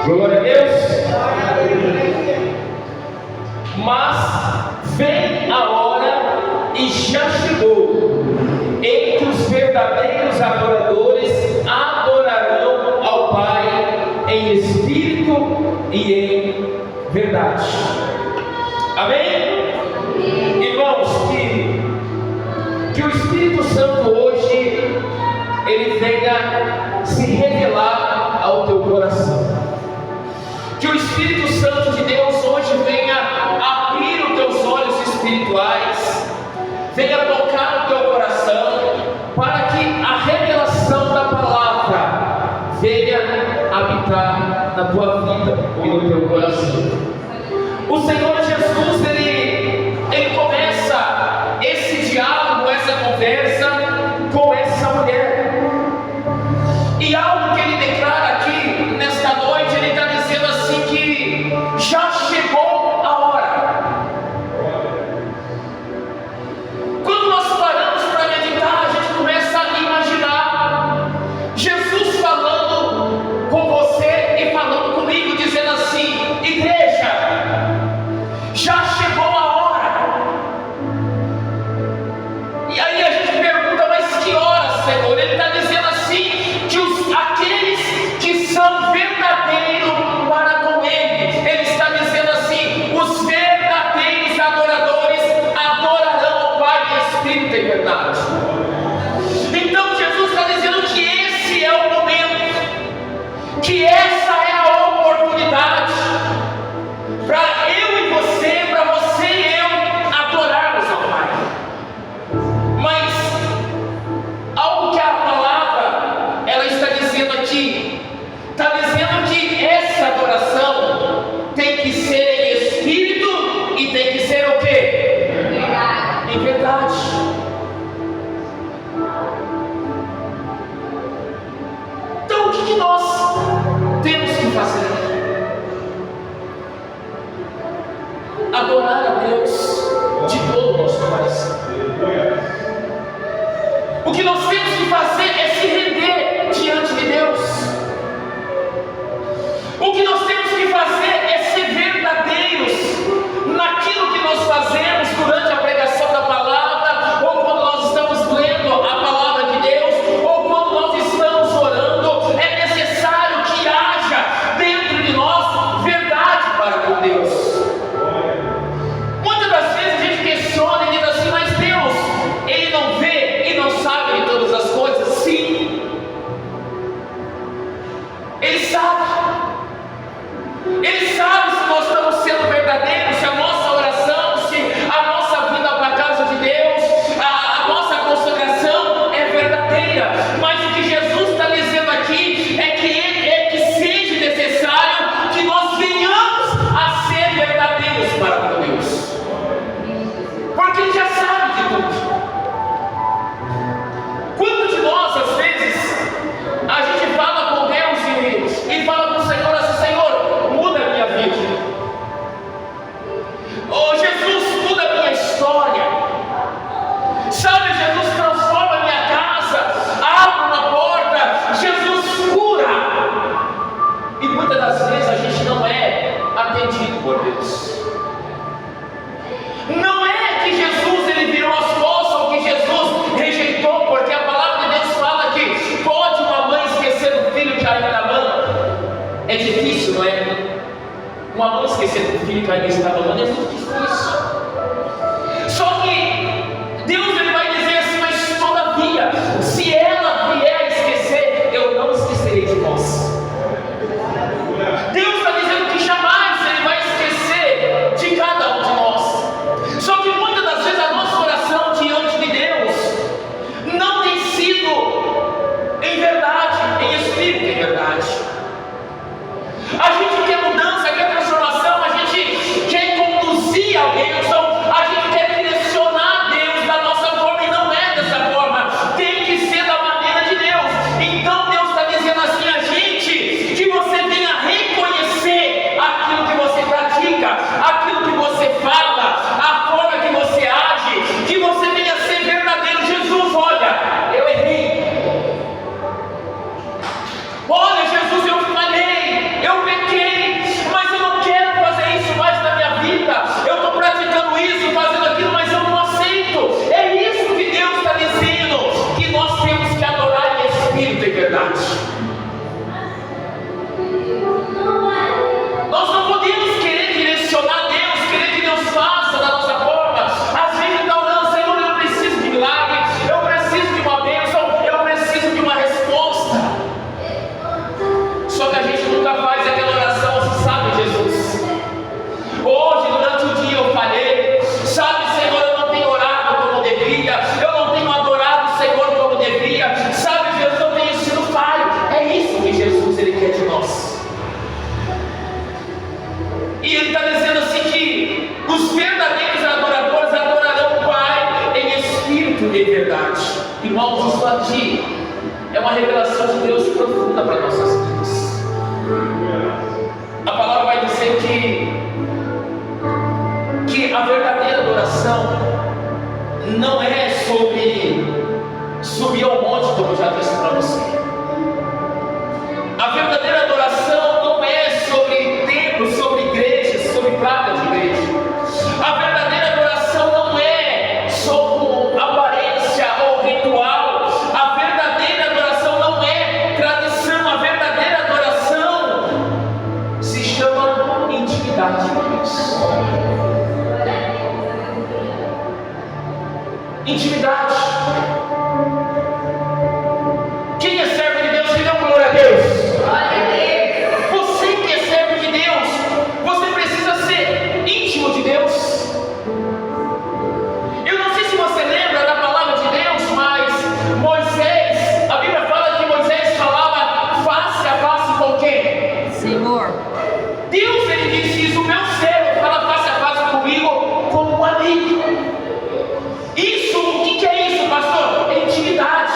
Glória a Deus. Mas vem a hora, e já chegou, em que os verdadeiros adoradores adorarão ao Pai em espírito e em verdade. Amém? Irmãos, que o Espírito Santo hoje ele venha se revelar ao teu coração. Que o Espírito Santo de Deus hoje venha abrir os teus olhos espirituais, venha tocar no teu coração, para que a revelação da palavra venha habitar na tua vida e no teu coração. O Senhor Jesus, ele começa esse diálogo, essa conversa com essa mulher. E algo que ele declara aqui nesta noite, ele está dizendo assim que já chegou a hora. Quando nós paramos para meditar, a gente começa a imaginar Jesus falando com você e falando comigo, dizendo assim: igreja, já chegou a hora. E aí a gente pergunta, mas que hora, Senhor? Ele está dizendo assim que aqueles que são verdadeiros para com Ele, Ele está dizendo assim: os verdadeiros adoradores adorarão ao Pai em espírito e verdade. Então Jesus está dizendo que esse é o momento, que essa é a oportunidade para eu e você, para você e eu adorarmos ao Pai. Mas algo que a palavra ela está dizendo aqui, está dizendo que essa adoração tem que ser em espírito e tem que ser o quê? Verdade. Em verdade. Então o que nós temos que fazer? Adorar a Deus de todo o nosso coração. O que nós temos que fazer é se render diante de Deus. O que nós temos que fazer é ser verdadeiros naquilo que nós fazemos durante a pregação da palavra, ou quando nós estamos lendo a palavra de Deus, ou quando nós estamos orando. É necessário que haja dentro de nós verdade para com Deus. Muitas das vezes a gente questiona e diz assim: mas Deus, Ele não vê e não sabe de todas as coisas? Sim, Ele sabe. Ele sabe se nós estamos sendo verdadeiros, se a nossa oração, se a nossa vinda para a casa de Deus, a nossa consagração é verdadeira. Mas o que Jesus está dizendo aqui é que seja necessário que nós venhamos a ser verdadeiros para com Deus, porque Ele já sabe de tudo. Quantos de nós, às vezes, a gente fala com Deus e fala com o Senhor assim: Senhor, muda a minha vida. Oh Jesus, muda a minha história. Sabe, Jesus, transforma a minha casa, abre uma porta. Jesus, cura. E muitas das vezes a gente não é atendido por Deus. Não é que Jesus ele virou as costas ou que Jesus rejeitou, porque a palavra de Deus fala que pode uma mãe esquecer do filho que ainda está mamando. É difícil, não é? Uma mãe esquecer do filho que ainda está mamando é muito difícil. Só que Deus ele vai dizer assim: mas todavia, se ela vier a esquecer, eu não esquecerei de vós. Deus está dizendo que jamais Ele vai esquecer de cada um de nós. Só que muitas das vezes a nossa oração diante de Deus não tem sido em verdade, em espírito e em verdade. A gente quer mudança, quer transformação, a gente quer conduzir alguém ao que a gente nunca faz aquela oração, você sabe, Jesus. Hoje, durante o dia eu falhei. Sabe, Senhor, eu não tenho orado como devia. Eu não tenho adorado o Senhor como devia. Sabe, Jesus, eu tenho sido falho. É isso que Jesus, Ele quer de nós. E Ele está dizendo assim que os verdadeiros adoradores adorarão o Pai em espírito e verdade. Irmãos, isso aqui é uma revelação de Deus profunda para nossas vidas. A palavra vai dizer que a verdadeira adoração não é sobre subir ao monte, como eu já disse para você. A verdadeira adoração não é sobre templos, sobre igrejas, sobre placas de igreja. A verdadeira adoração não é sobre aparência ou ritual. A verdadeira adoração não é tradição. A verdadeira adoração se chama intimidade de Deus. Intimidade. Quem é servo de Deus, que dê glória a Deus. Você que é servo de Deus, você precisa ser íntimo de Deus. Eu não sei se você lembra da palavra de Deus, mas Moisés, a Bíblia fala que Moisés falava face a face com quem? Senhor. Deus, Ele disse isso: o meu servo fala face a face comigo como um amigo. Isso, o que é isso, pastor? É intimidade.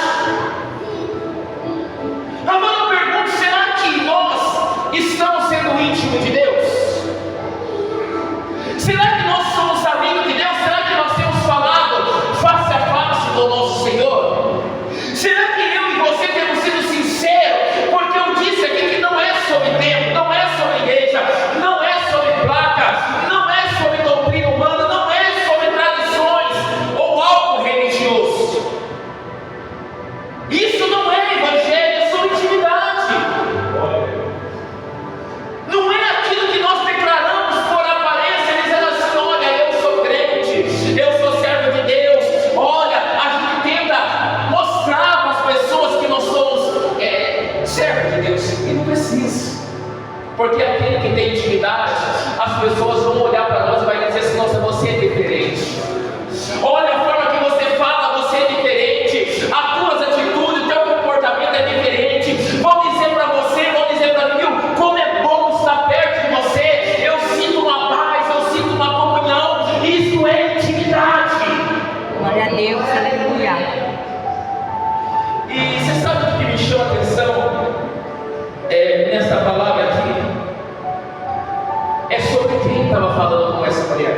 Agora eu pergunto, será que nós estamos sendo íntimos de Deus? Será que nós somos amigos de Deus? Será que nós temos falado face a face do nosso Senhor? Será que eu e você temos sido sinceros? Porque eu disse aqui que não é sobre tempo, não é sobre igreja, não é sobre placa, não é sobre doutrina humana, não é sobre tradições ou algo religioso. Isso não é evangelho, é sobre intimidade. Não é aquilo que nós declaramos por aparência, dizendo assim: olha, eu sou crente, eu sou servo de Deus. Olha, a gente tenta mostrar para as pessoas que nós somos servos de Deus. E não precisa. Porque aquele que tem intimidade, as pessoas vão olhar para nós e vai dizer assim: nossa, você é diferente. Olha a forma que você fala, você é diferente. As tuas atitudes, o teu comportamento é diferente. Vão dizer para você, vão dizer para mim, como é bom estar perto de você. Eu sinto uma paz, eu sinto uma comunhão. Isso é intimidade. Glória a Deus, aleluia. E você sabe o que me chama a atenção nessa palavra aqui? É sobre quem estava falando com essa mulher.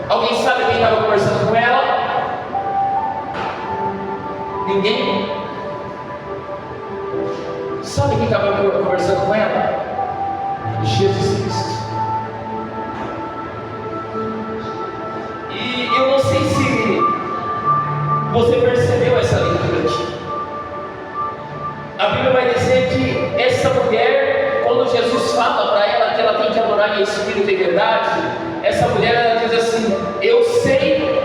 Alguém sabe quem estava conversando com ela? Ninguém? Sabe quem estava conversando com ela? Jesus Cristo. E eu não sei se você percebeu essa leitura aqui. A Bíblia vai dizer que essa mulher, quando Jesus fala para ela que ela tem que adorar em espírito e verdade, essa mulher, ela diz assim: eu sei,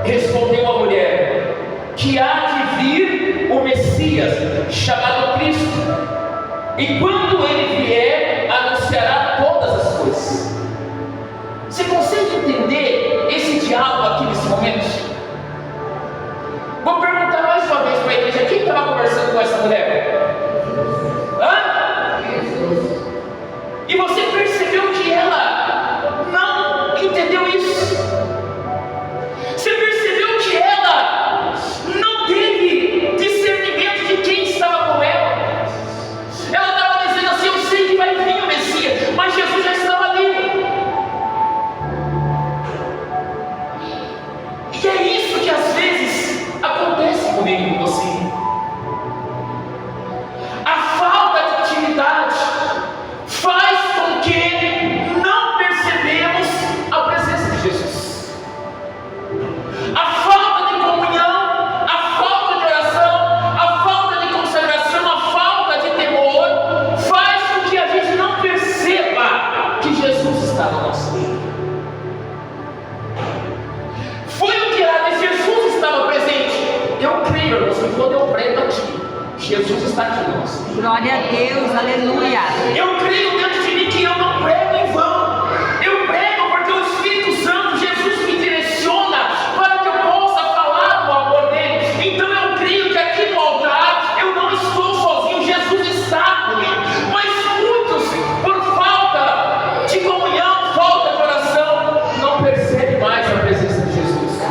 respondeu a mulher, que há de vir o Messias, chamado Cristo, e quando ele vier, anunciará todas as coisas. Você consegue entender esse diálogo aqui nesse momento? Vou perguntar mais uma vez para a igreja: quem estava conversando com essa mulher? Hã? E você percebeu que ela não entendeu isso? Você percebeu que ela não teve discernimento de quem estava com ela? Ela estava dizendo Glória a Deus, aleluia. Eu creio dentro de mim que eu não prego em vão. Eu prego porque o Espírito Santo, Jesus, me direciona para que eu possa falar do amor dele. Então eu creio que aqui no altar eu não estou sozinho, Jesus está comigo. Mas muitos, por falta de comunhão, falta de oração, não percebem mais a presença de Jesus.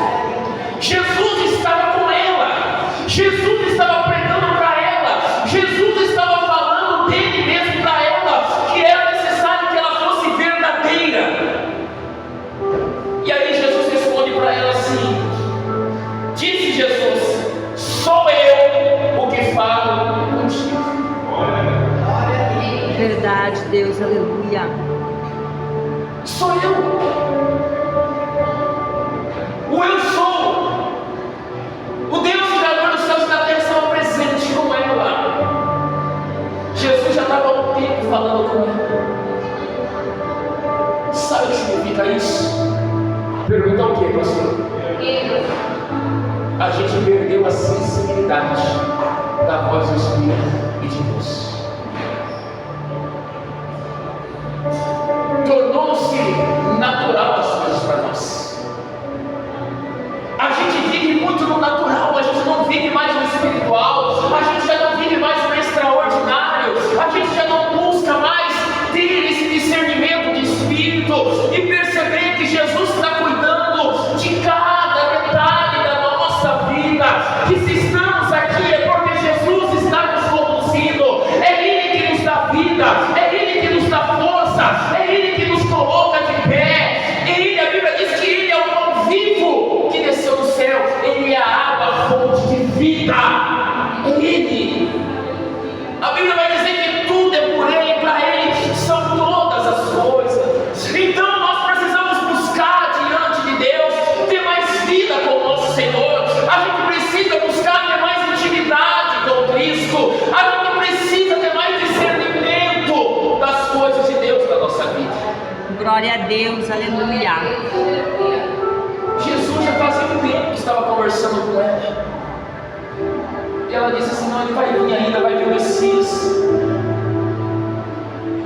Jesus estava com ela, Jesus estava pregando para ela, Jesus estava falando dele mesmo para ela, que era necessário que ela fosse verdadeira. E aí Jesus responde para ela assim: disse Jesus, sou eu o que falo contigo. Verdade, Deus, aleluia. Sou eu. O eu sou. O Deus Criador dos céus e da terra estava presente com ela. Jesus já estava há um tempo falando com ela. Sabe o que significa isso? Pergunta o que, pastor? A gente perdeu a sensibilidade da voz do Espírito e de Deus. Tornou-se natural as coisas para nós. A gente vive muito no natural, a gente não vive mais no espiritual, a gente já não vive mais no extraordinário, a gente já não busca mais ter esse discernimento de espírito e perceber que Jesus está cuidando de cada detalhe da nossa vida, que se estamos aqui é porque Jesus está nos conduzindo, é Ele que nos dá vida, é Ele que nos dá força, é Ele que nos coloca de pé, Ele, a Bíblia diz que Ele é o pão vivo que desceu do céu, Ele é a água, a fonte de vida, é Ele. A Bíblia vai dizer que tudo é por Ele, para Ele são todas as coisas. Então nós precisamos buscar diante de Deus, ter mais vida com o nosso Senhor. A gente precisa buscar ter mais intimidade com Cristo. A gente precisa ter mais discernimento das coisas de Deus na nossa vida. Glória a Deus, aleluia. Jesus já fazia um tempo que estava conversando com ela. E ela disse assim: não, ele vai vir ainda, vai vir o Messias.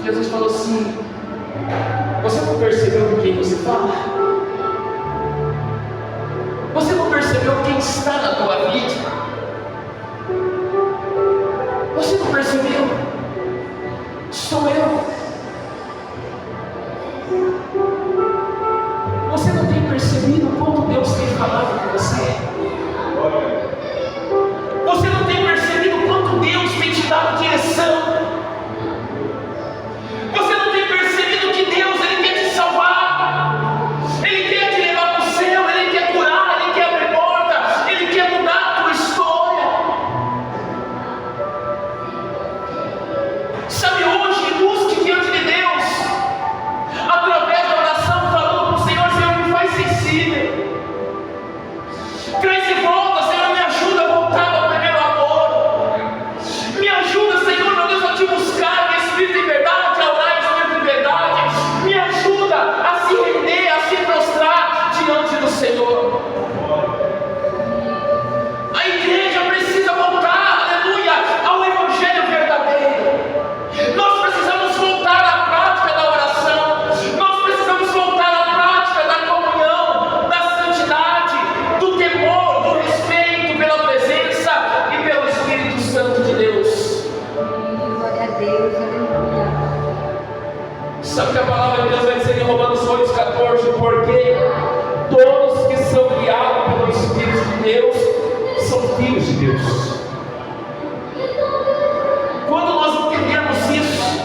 Jesus falou assim: você não percebeu com quem você fala? Você não percebeu quem está na tua vida? Você não percebeu? Sou eu. Você não tem percebido como Deus tem falado com você? Você não tem percebido quanto Deus tem te dado direção? Você não tem percebido que Deus, Ele quer te salvar, Ele quer te levar para o céu, Ele quer curar, Ele quer abrir porta, Ele quer mudar a tua história. Sabe, hoje busque diante de Deus, através da oração, falando com o Senhor: Senhor, me faz sensível, traz de volta, Senhor, me ajuda a voltar ao primeiro amor, me ajuda, Senhor, meu Deus, a te buscar em espírito e verdade, a orar em espírito e verdade, me ajuda a se render, a se prostrar diante do Senhor. A igreja precisa voltar, aleluia, ao Evangelho verdadeiro. Nós precisamos voltar à prática da oração, nós precisamos voltar à prática da comunhão, da santidade, do temor, do respeito pela presença e pelo Espírito Santo de Deus. Glória a Deus, aleluia. Sabe que a palavra de Deus vai dizer em Romanos 8,14: porque todos que são guiados pelo Espírito de Deus são filhos de Deus. Quando nós entendemos isso,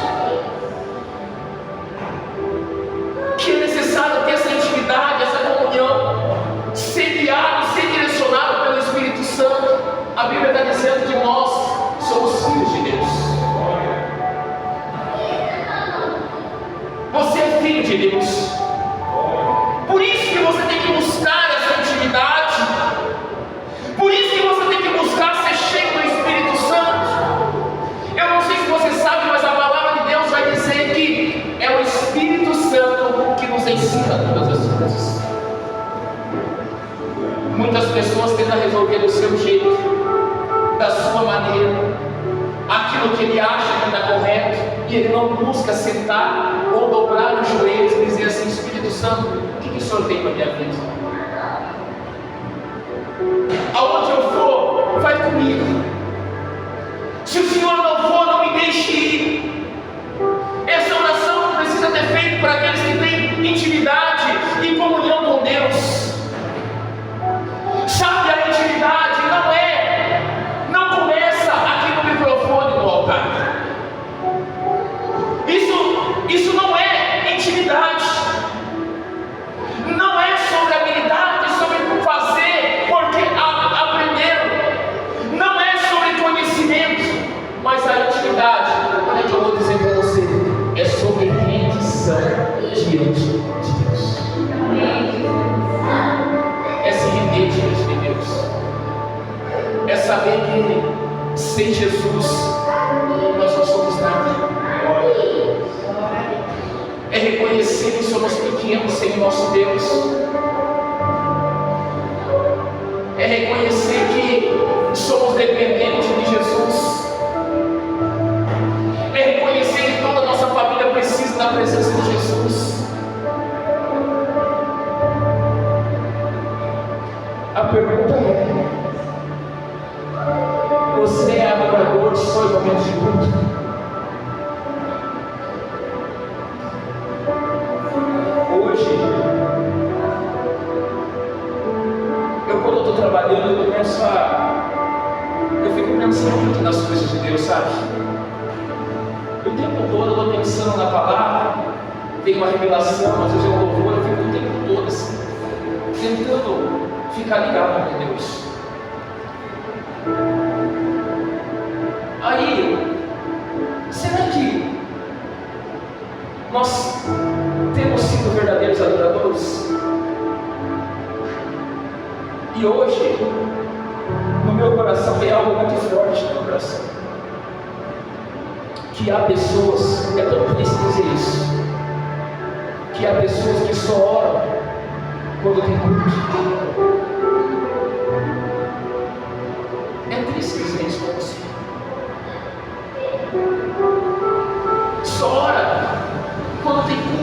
que é necessário ter essa intimidade, essa comunhão, ser guiado, ser direcionado pelo Espírito Santo, a Bíblia está dizendo que nós somos filhos de Deus. Você é filho de Deus. Por isso que você tem que buscar essa intimidade. Por isso que você tem que buscar ser cheio do Espírito Santo. Eu não sei se você sabe, mas a palavra de Deus vai dizer que é o Espírito Santo que nos ensina todas as coisas. Muitas pessoas tentam resolver do seu jeito, da sua maneira, aquilo aquilo que ele acha que está correto, e ele não busca sentar ou dobrar os joelhos e dizer assim: Espírito Santo, o que o Senhor tem para a minha vida? Aonde eu for, vai comigo. Se o Senhor não for, não me deixe ir. Essa oração não precisa ter feito para aqueles que têm intimidade e comunhão com Deus. Sabe, a intimidade não começa aqui no microfone do altar. Isso não é intimidade. Não é sobre habilidade, sobre fazer porque aprenderam. Não é sobre conhecimento, mas a intimidade, olha que eu vou dizer para você, é sobre rendição diante de Deus. É se render diante de Deus. É saber que sem Jesus nós não somos nada. É reconhecer que somos pequenos sem o nosso Deus. É reconhecer que somos dependentes de Jesus. É reconhecer que toda a nossa família precisa da presença de Jesus. A pergunta é: você é adorador só em momentos de culto? Hoje, quando eu estou trabalhando, eu fico pensando muito nas coisas de Deus, sabe? O tempo todo eu estou pensando na palavra, tem uma revelação, às vezes eu louvor, eu fico o tempo todo assim, tentando ficar ligado com Deus. Aí, será que nós temos sido verdadeiros adoradores? E hoje, no meu coração, tem algo muito forte no meu coração. Que há pessoas, é tão triste dizer isso, que há pessoas que só oram quando tem culto. É triste dizer isso para você. Só ora quando tem culto.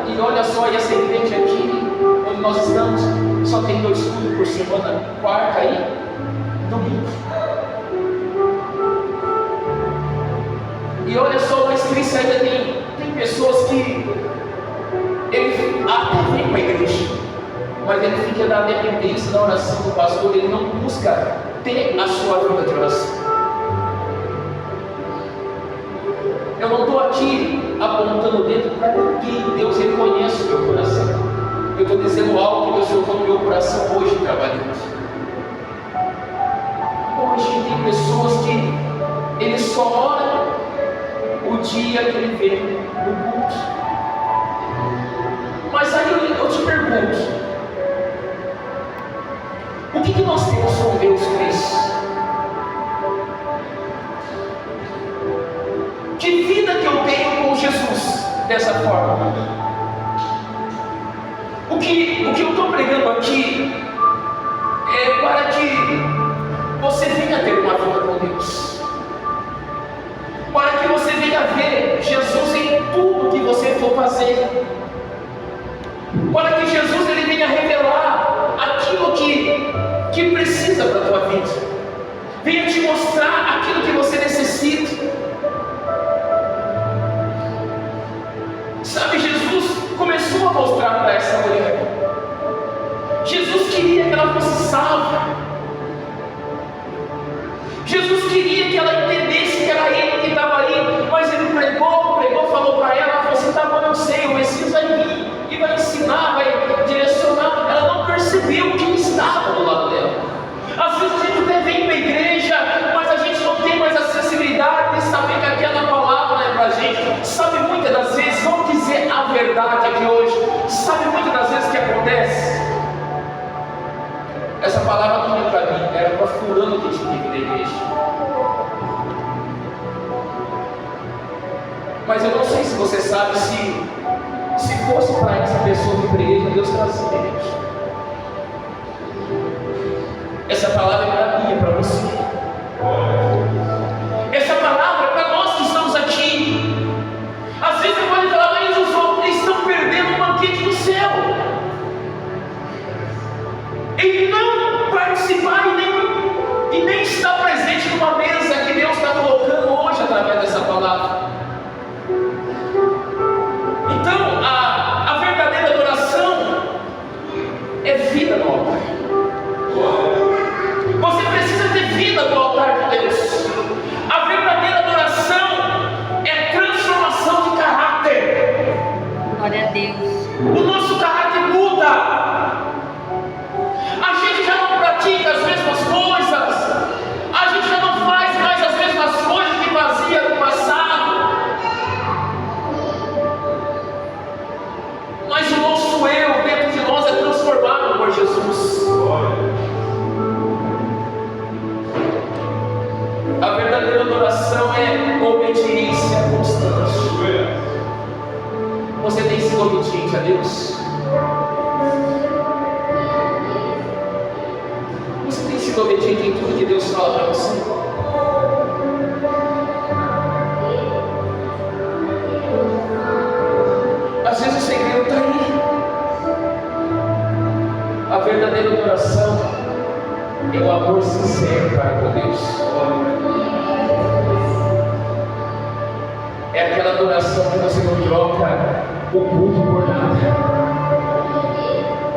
E olha só, e essa igreja aqui, onde nós estamos, só tem 2 cultos por semana, quarta e domingo. E olha só, mais triste ainda, tem pessoas que ele até vem para a igreja, mas ele fica na dependência da oração do pastor, ele não busca ter a sua vida de oração. Eu não estou aqui apontando o dedo para ninguém. Deus reconhece o meu coração. Eu estou dizendo algo que Deus colocou no meu coração hoje trabalhando. Hoje tem pessoas que ele só ora o dia que ele vem no culto. Mas aí eu te pergunto, o que nós temos com Deus com isso? Que vida que eu tenho com Jesus dessa forma? O que eu estou pregando aqui é para que você venha ter uma vida com Deus, para que você venha ver Jesus em tudo que você for fazer, para que Jesus ele venha revelar aquilo que precisa para a tua vida, venha te mostrar aquilo que você necessita. Sabe, Jesus começou a mostrar para essa mulher. Jesus queria que ela fosse salva. Jesus queria que ela entendesse que era Ele que estava ali, mas Ele pregou, falou para ela, ela falou assim: tá bom, eu sei, o Messias vai vir e vai ensinar, vai direcionar. Ela não percebeu quem estava do lado dela. Às vezes a gente até vem para a igreja, mas a gente não tem mais a sensibilidade de saber que aquela palavra é para a gente. Sabe, muitas das vezes, vamos dizer a verdade aqui hoje, sabe muitas das vezes o que acontece? Essa palavra não é para mim, era para fulano que tinha que vir da igreja. Mas eu não sei se você sabe, se fosse para essa pessoa vir para a igreja, Deus trazia a igreja. Essa palavra é para mim, é para você. palavra para nós que estamos aqui. Às vezes você pode falar, mas os homens estão perdendo o banquete do céu em não participar e nem estar presente numa mesa que Deus está colocando hoje através dessa palavra. Então, a verdadeira adoração é vida no altar. Você precisa ter vida no altar de Deus. A verdadeira adoração é transformação de caráter. Glória a Deus. O nosso caráter muda. A gente já não pratica as mesmas coisas. A gente já não faz mais as mesmas coisas que fazia no passado. Mas o nosso eu dentro de nós é transformado por Jesus. A verdadeira adoração é obediência constante. Você tem sido obediente a Deus? Você tem sido obediente em tudo que Deus fala para você? Às vezes o segredo está aí. A verdadeira adoração é o amor sincero para com Deus. É aquela adoração que você não troca o culto por nada.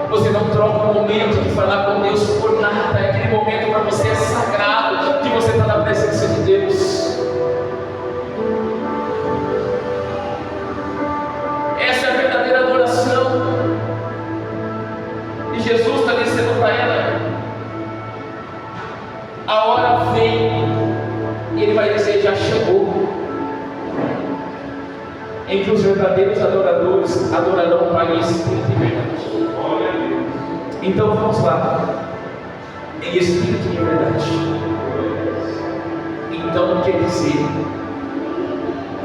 Você não troca o momento de falar com Deus por nada. É aquele momento para você é sagrado, que você está na presença de Deus. Essa é a verdadeira adoração. E Jesus está dizendo para ela: a hora vem, e Ele vai dizer: já chegou. Em que os verdadeiros adoradores adorarão o Pai em espírito e verdade. Então vamos lá, em espírito e verdade. Então quer dizer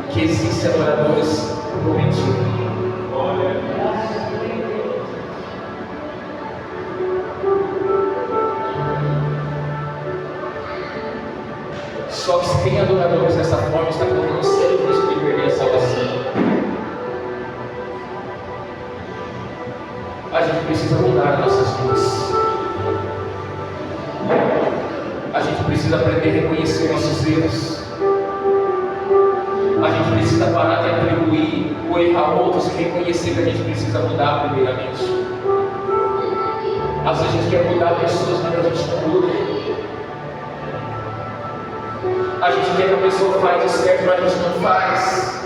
que existem adoradores por mentira. Só que se tem adoradores dessa forma, está correndo sério risco de perder a salvação. A gente precisa mudar nossas vidas. A gente precisa aprender a reconhecer nossos erros. A gente precisa parar de atribuir ou errar a outros e reconhecer que a gente precisa mudar primeiramente. Às vezes a gente quer mudar pessoas, mas a gente não muda. A gente quer que a pessoa faça o certo, mas a gente não faz.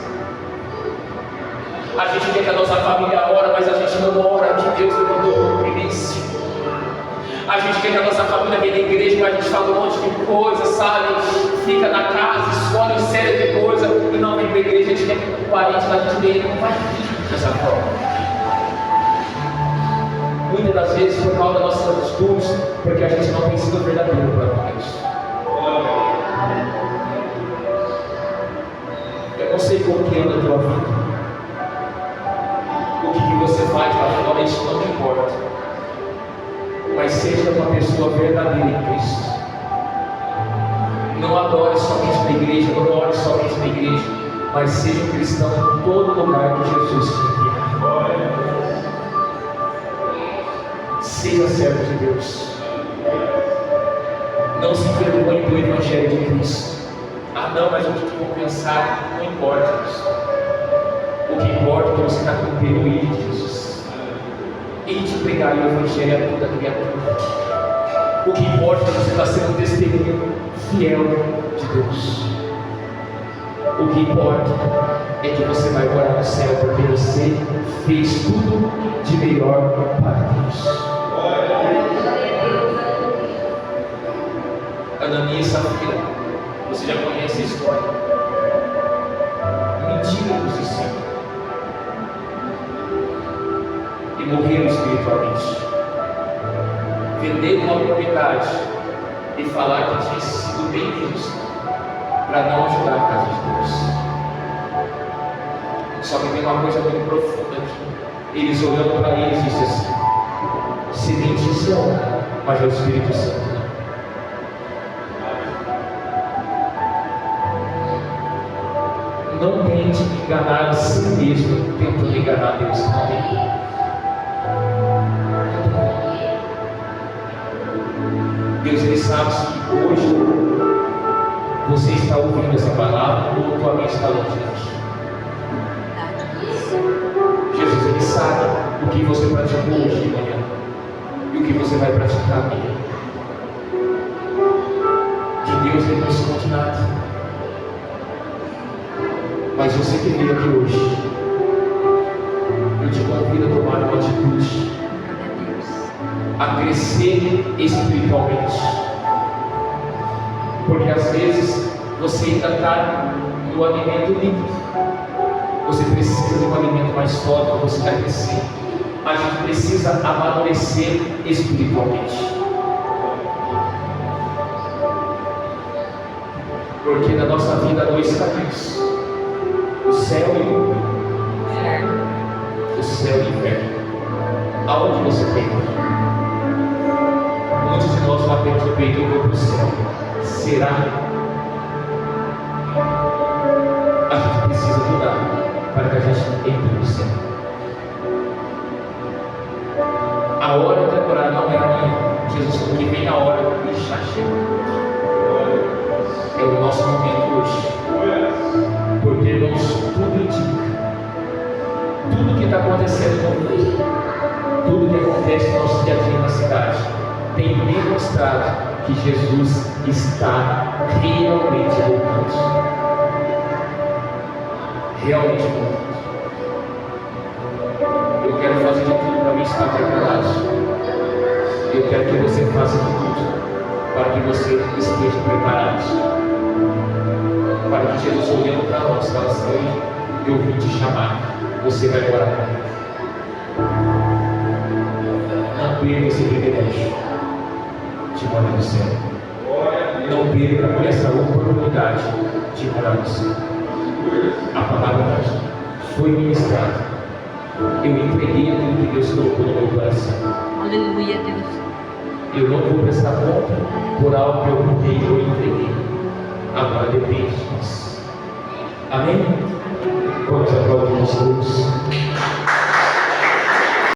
A gente quer que a nossa família ora, mas a gente não ora, que Deus nos mandou como primícia. A gente quer que a nossa família venha na igreja, mas a gente fala um monte de coisa, sabe? Fica na casa, escolhe uma série de coisas e não vem para a igreja. A gente quer que o parente da gente dele não vai vir dessa forma. Muitas das vezes por causa das nossas atitudes, porque a gente não tem sido verdadeiro para nós. Eu não sei como que anda a tua vida. O que você faz lá fora, isso não importa. Mas seja uma pessoa verdadeira em Cristo. Não adore somente na igreja, não adore somente na igreja, mas seja um cristão em todo lugar que Jesus te enviar. Seja servo de Deus. Não se envergonhe do Evangelho de Cristo. Ah não, mas o que vou pensar? Não importa isso. O que importa é que você está cumprindo o ídolo de Jesus. E te pregar o Evangelho a toda criatura. O que importa é que você está sendo testemunho fiel de Deus. O que importa é que você vai morar no céu, porque você fez tudo de melhor para Deus. Ananias e Safira, você já conhece a história. Mentiram dos discípulos e morreram espiritualmente. Venderam uma propriedade e falar que tinha sido bem visto para não ajudar a casa de Deus. Só que tem uma coisa muito profunda aqui. Eles olhando para eles e disseram assim: semente é honra, mas é o Espírito Santo. Não tente enganar a si mesmo tentando enganar Deus também. Deus, Ele sabe que hoje você está ouvindo essa palavra ou tua mente está longe disso. Jesus, Ele sabe o que você praticou hoje de manhã e o que você vai praticar amanhã. De Deus Ele não esconde nada. Mas você que veio aqui hoje, eu te convido a tomar uma atitude, a crescer espiritualmente. Porque às vezes você ainda está no alimento líquido. Você precisa de um alimento mais sólido para você vai crescer. A gente precisa amadurecer espiritualmente. Porque na nossa vida há dois caminhos: o céu e o inferno. O céu e o inferno. Aonde você tem? Muitos de nós batemos no peito e vamos para o céu. Será? A gente precisa mudar para que a gente entre no céu. A hora de adorar não é a minha. Jesus falou que vem a hora e já chegou. É o nosso momento hoje. Porque, irmãos, tudo indica. Tudo que está acontecendo no mundo, tudo que acontece no nosso dia a dia na cidade, tem demonstrado que Jesus está realmente voltando. Realmente voltando. Eu quero fazer de tudo para mim estar preparado. Eu quero que você faça de tudo para que você esteja preparado. Para que Jesus, olhando para nós, fale assim: eu vim te chamar, você vai morar comigo. Não perca esse privilégio de morar no céu. Não perca essa oportunidade de morar no céu. A palavra foi ministrada. Eu entreguei aquilo que Deus colocou no meu coração. Aleluia, Deus. Eu não vou prestar conta por algo que eu mudei ou entreguei. Agora depende de nós. Amém? Vamos aplaudir os outros.